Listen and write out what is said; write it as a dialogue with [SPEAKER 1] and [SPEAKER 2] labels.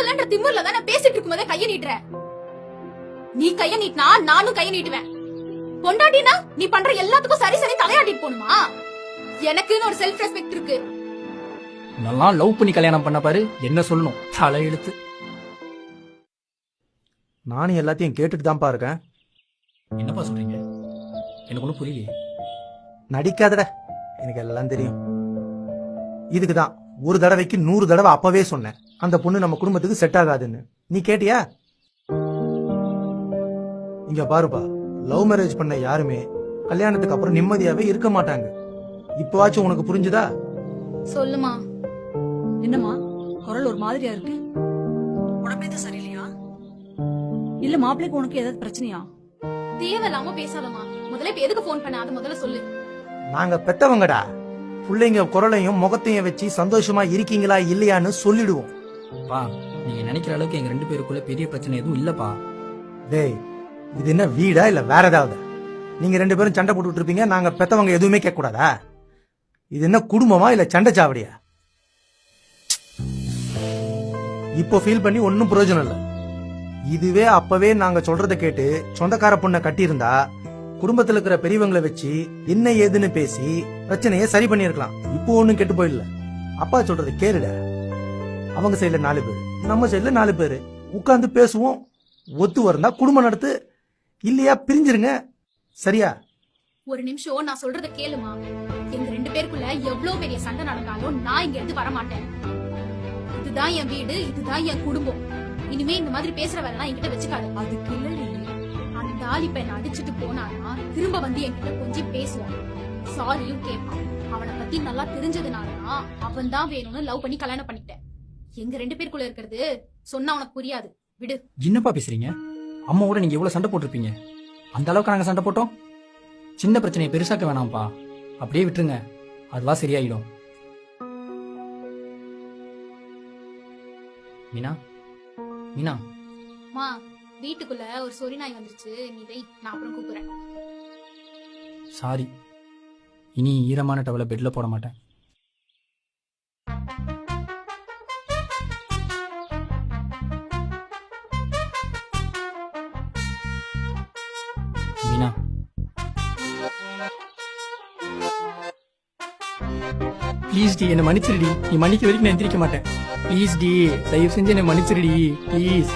[SPEAKER 1] தேவையில்லன்ற திமிர்ல தான் நான் பேசிட்டு இருக்கும்போதே கைய நீட்டுற. நீ கைய நீட்டினா நானும் கைய நீட்டுவேன். பொண்டாட்டினா நீ பண்ற எல்லாத்துக்கும் சரி சரி தலையாட்டிட்டு போணுமா? எனக்குன்னு ஒரு செல்ஃப் ரெஸ்பெக்ட் இருக்கு.
[SPEAKER 2] நல்லா லவ் பண்ணி கல்யாணம் பண்ண பாரு, என்ன சொல்லணும் தலையெழுத்து.
[SPEAKER 3] நானும் எல்லாத்தையும் கேட்டுட்டு தான்ப்பா இருக்கேன்.
[SPEAKER 2] என்னப்பா சொல்றீங்க? எனக்கு ஒன்றும் புரியலையே.
[SPEAKER 3] நடிக்காதட, எனக்கு எல்லாம் தெரியும். இதுக்குதான் ஒரு தடவைக்கு 100 தடவை அப்பவே சொன்னேன், அந்த பொண்ணு நம்ம குடும்பத்துக்கு செட் ஆகாதுன்னு. நீ கேட்டியா? இங்க பாருப்பா, லவ் மேரேஜ் பண்ண யாருமே கல்யாணத்துக்கு அப்புறம் நிம்மதியாவே இருக்க மாட்டாங்க. இப்பவாச்சும் உனக்கு புரிஞ்சுதா?
[SPEAKER 1] சொல்லுமா.
[SPEAKER 4] என்னம்மா குரல் ஒரு மாதிரியா இருக்கு? உடம்பு எதுவும் சரியில்லையா? இல்ல மாப்பிள்ளைக்கு உனக்கு ஏதாவது பிரச்சனையா?
[SPEAKER 1] தேவையில்லாம பேசாதமா. முதல்ல இப்ப எதுக்கு போன் பண்ண அத முதல்ல சொல்லு.
[SPEAKER 3] நாங்க பெத்தவங்கடா, பிள்ளைங்க குரலையும் முகத்தையும் வச்சு சந்தோஷமா இருக்கீங்களா இல்லையான்னு சொல்லிடுவோம்.
[SPEAKER 2] பா, நீங்க நினைக்கிற அளவுக்கு எங்க 2 பேருக்குள்ள பெரிய பிரச்சனை எதுவும் இல்லப்பா.
[SPEAKER 3] டேய், இது என்ன வீடா இல்ல வேற ஏதாவது? நீங்க 2 பேரும் சண்டை போட்டுட்டு இருப்பீங்க, நாங்க பெத்தவங்க எதுவுமே கேட்க கூடாதா? இது என்ன குடும்பமா இல்ல சண்டை சாவடியா? இப்போ ஃபீல் பண்ணி ஒன்னும் பிரயோஜனம் இல்ல. இதுவே அப்பவே நாங்க சொல்றத கேட்டு சொந்தக்கார பொண்ணை கட்டியிருந்தா குடும்பத்துல இருக்கிற பெரியவங்களை வச்சு என்ன ஏதுன்னு பேசி பிரச்சனையை சரி பண்ணிருக்கலாம். இப்போ ஒண்ணும் கெட்டு போயிடல. அப்பா சொல்றது கேளுட. அவங்க சைடுல 4 பேர், நம்ம சைடுல 4 பேரு உட்கார்ந்து பேசுவோம். ஒத்து வரந்தா குடும்பம் நடத்து, இல்லையா பிரிஞ்சிருங்க. சரியா?
[SPEAKER 1] ஒரு நிமிஷம் நான் சொல்றத கேளுமா. எங்க 2 பேருக்குள்ள எவ்வளவு பெரிய சண்டை நடந்தாலும் நான் இங்க இருந்து வர மாட்டேன். இதுதான் என் வீடு, இதுதான் என் குடும்பம். இனிமே இந்த மாதிரி பேசுற வேலைலாம் என்கிட்ட வச்சுக்காது.
[SPEAKER 4] அதுக்கு இல்லடி,
[SPEAKER 1] அந்த ஆள் இப்ப என்ன அடிச்சுட்டு போனானா திரும்ப வந்து என்கிட்ட கொஞ்சம் பேசுவான், சாரியும் கேட்பான். அவனை பத்தி நல்லா தெரிஞ்சதுனாலதான் அவன் தான் வேணும்னு லவ் பண்ணி கல்யாணம் பண்ணிட்டேன். எங்க 2 பேருக்குள்ள இருக்கிறது சொன்னா உனக்கு புரியாது, விடு.
[SPEAKER 2] என்னப்பா பேசுறீங்க? அம்மாவோட நீங்க எவ்வளவு சண்டை போட்டிருப்பீங்க? அந்த அளவுக்கு நாங்க சண்டை போட்டோம்? சின்ன பிரச்சனையை பெருசாக்க வேணாம்ப்பா, அப்படியே விட்டுருங்க, அதுவா சரியாயிடும். மீனா, மீனா.
[SPEAKER 1] மா, வீட்டுக்குள்ள ஒரு சொறி நாய் வந்துருச்சு, நீ வை, நான் அப்புறம் கூப்பிடுறேன்.
[SPEAKER 2] சாரி, இனி ஈரமான டவலை பெட்ல போட மாட்டேன். மீனா, ப்ளீஸ் டி, என்ன மன்னிச்சிருடி. நீ மன்னிக்க வரைக்கும் நான் எந்திரிக்க மாட்டேன். ப்ளீஸ் டி, தயவு செஞ்சு என்ன மன்னிச்சிருடி ப்ளீஸ்.